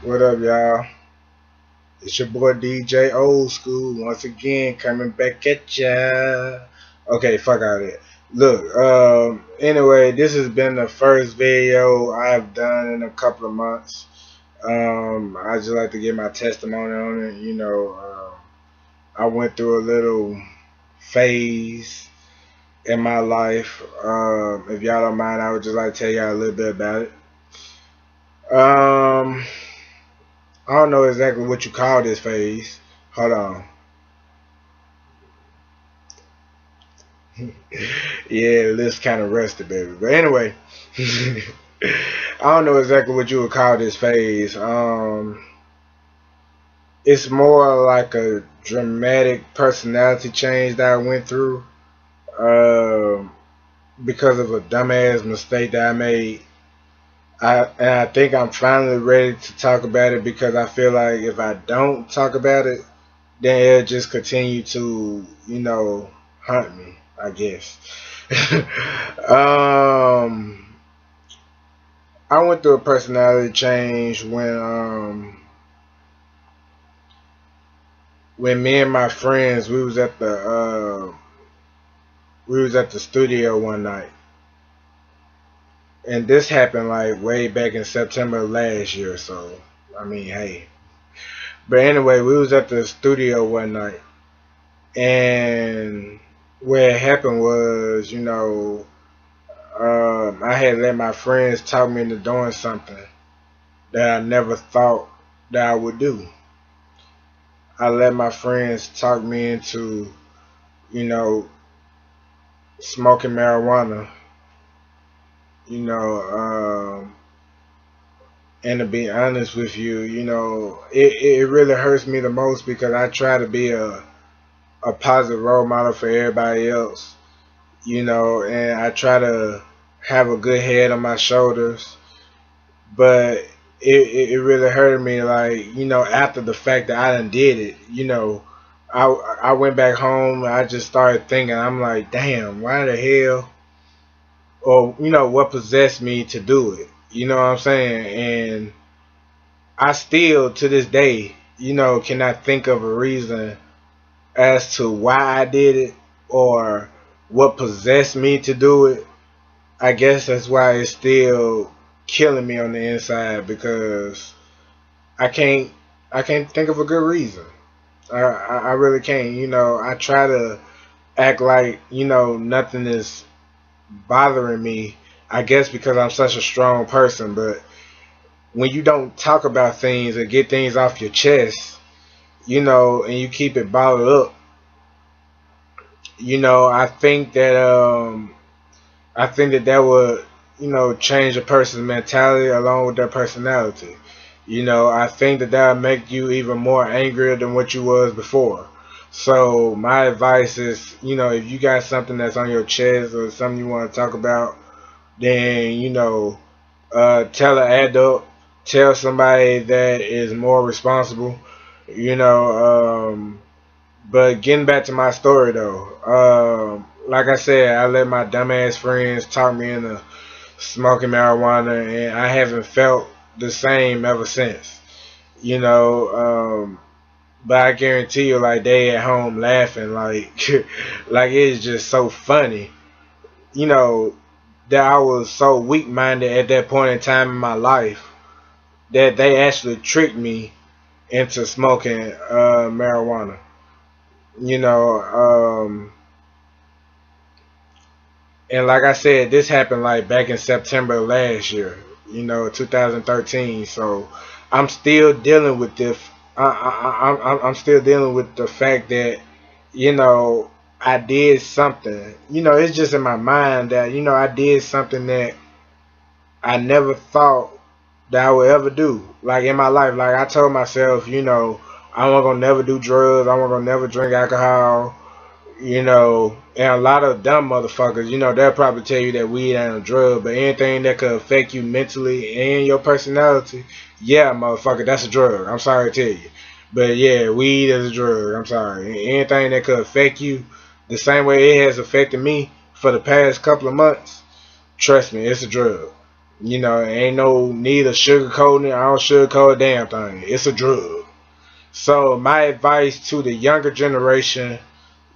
What up, y'all? It's your boy DJ Old School once again coming back at ya. Okay, fuck out of it. Look, anyway, this has been the first video I've done in a couple of months. I just like to give my testimony on it. I went through a little phase in my life. If y'all don't mind, I would just like to tell y'all a little bit about it. I don't know exactly what you call this phase. Hold on. Yeah, the list kind of rusty, baby. But anyway, I don't know exactly what you would call this phase. It's more like a dramatic personality change that I went through um, because of a dumbass mistake that I made. I think I'm finally ready to talk about it because I feel like if I don't talk about it, then it'll just continue to, hunt me, I guess. I went through a personality change when me and my friends we was at the studio one night, and this happened like way back in September of last year. So I mean, hey. But anyway, we was at the studio one night, and what happened was, I had let my friends talk me into doing something that I never thought that I would do. I let my friends talk me into, you know, smoking marijuana, you know, and to be honest with you, it really hurts me the most because I try to be a positive role model for everybody else, and I try to have a good head on my shoulders, but it really hurt me, like, after the fact that I done did it, I went back home and I just started thinking, I'm like, damn, why the hell, or, what possessed me to do it, you know what I'm saying? And I still, to this day, cannot think of a reason as to why I did it or what possessed me to do it. I guess that's why it's still killing me on the inside because I can't I can't think of a good reason. I really can't. I try to act like nothing is bothering me. I guess because I'm such a strong person, but when you don't talk about things or get things off your chest, and you keep it bottled up, I think that would, change a person's mentality along with their personality. I think that would make you even more angrier than what you was before. So my advice is, if you got something that's on your chest or something you want to talk about, then, tell an adult, tell somebody that is more responsible, you know, but getting back to my story though, like I said, I let my dumbass friends talk me into smoking marijuana, and I haven't felt the same ever since. You know, but I guarantee you, like, they at home laughing, like, like it's just so funny. You know that I was so weak-minded at that point in time in my life that they actually tricked me into smoking marijuana. You know, and like I said, this happened like back in September of last year, 2013. So I'm still dealing with this. I'm still dealing with the fact that, I did something. It's just in my mind that, I did something that I never thought that I would ever do. Like in my life, like I told myself, I wasn't gonna never do drugs. I wasn't gonna never drink alcohol. And a lot of dumb motherfuckers, they'll probably tell you that weed ain't a drug, but anything that could affect you mentally and your personality, yeah, motherfucker, that's a drug. I'm sorry to tell you. But yeah, weed is a drug. I'm sorry. Anything that could affect you the same way it has affected me for the past couple of months, trust me, it's a drug. Ain't no need of sugarcoating it. I don't sugarcoat a damn thing. It's a drug. So my advice to the younger generation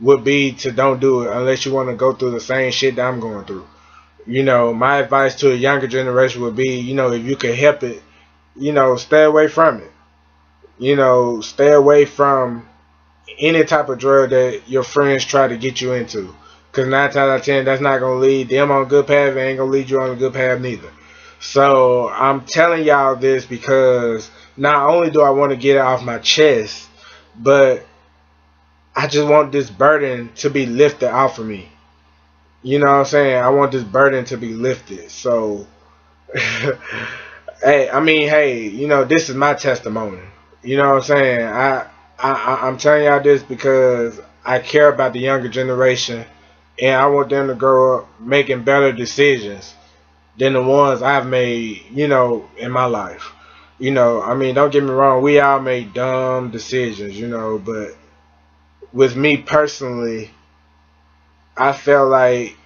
would be to don't do it unless you want to go through the same shit that I'm going through. My advice to a younger generation would be, if you can help it, stay away from it. Stay away from any type of drug that your friends try to get you into. Because 9 times out of 10, that's not going to lead them on a good path. It ain't going to lead you on a good path neither. So I'm telling y'all this because not only do I want to get it off my chest, but I just want this burden to be lifted off of me. You know what I'm saying? I want this burden to be lifted. So, hey, this is my testimony. You know what I'm saying? I'm telling y'all this because I care about the younger generation, and I want them to grow up making better decisions than the ones I've made, in my life. Don't get me wrong, we all make dumb decisions, but with me personally, I felt like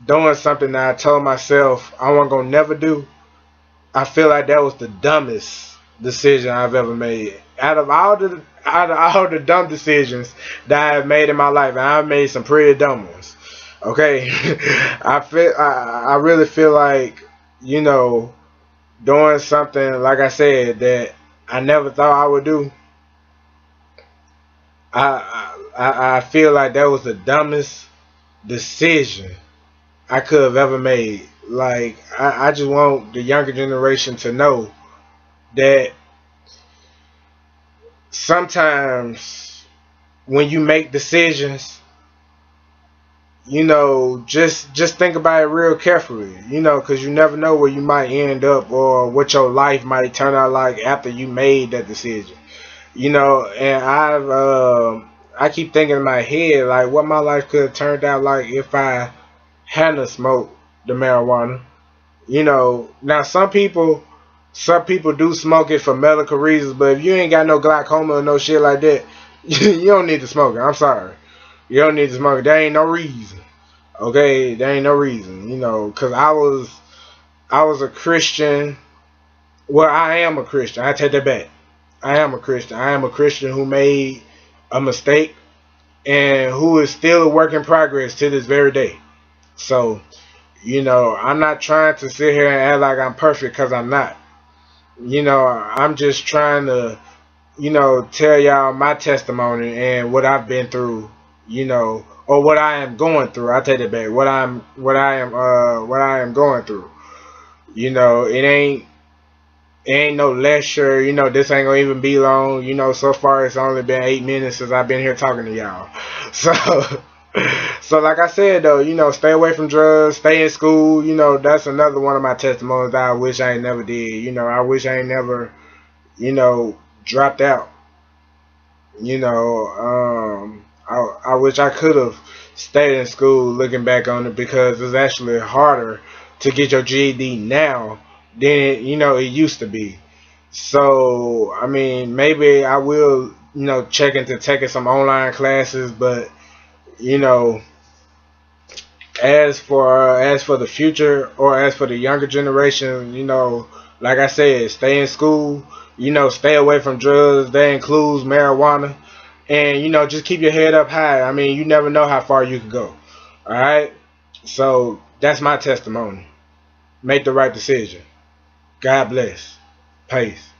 doing something that I told myself I wasn't gonna never do. I feel like that was the dumbest decision I've ever made. Out of all the dumb decisions that I have made in my life, and I've made some pretty dumb ones. Okay, I really feel like doing something like I said that I never thought I would do. I feel like that was the dumbest decision I could have ever made. Like I just want the younger generation to know that sometimes when you make decisions, just think about it real carefully, because you never know where you might end up or what your life might turn out like after you made that decision. And I keep thinking in my head like what my life could have turned out like if I hadn't smoked the marijuana. Now some people do smoke it for medical reasons, but if you ain't got no glaucoma or no shit like that, you don't need to smoke it. I'm sorry. You don't need to smoke it. There ain't no reason. Okay? There ain't no reason. Because I was a Christian. Well, I am a Christian. I take that back. I am a Christian. I am a Christian who made a mistake and who is still a work in progress to this very day. So, I'm not trying to sit here and act like I'm perfect because I'm not. I'm just trying to, tell y'all my testimony and what I've been through, or what I am going through. I take it back. What I am going through. It ain't no lecture. This ain't gonna even be long. So far it's only been 8 minutes since I've been here talking to y'all. So, so like I said though, stay away from drugs, stay in school. That's another one of my testimonies that I wish I ain't never did. I wish I ain't never, dropped out. I wish I could have stayed in school looking back on it because it's actually harder to get your GED now than it used to be. So maybe I will check into taking some online classes, but you know as for the future or as for the younger generation, like I said, stay in school, stay away from drugs. That includes marijuana, and just keep your head up high. You never know how far you can go. All right, so that's my testimony. Make the right decision. God bless. Peace.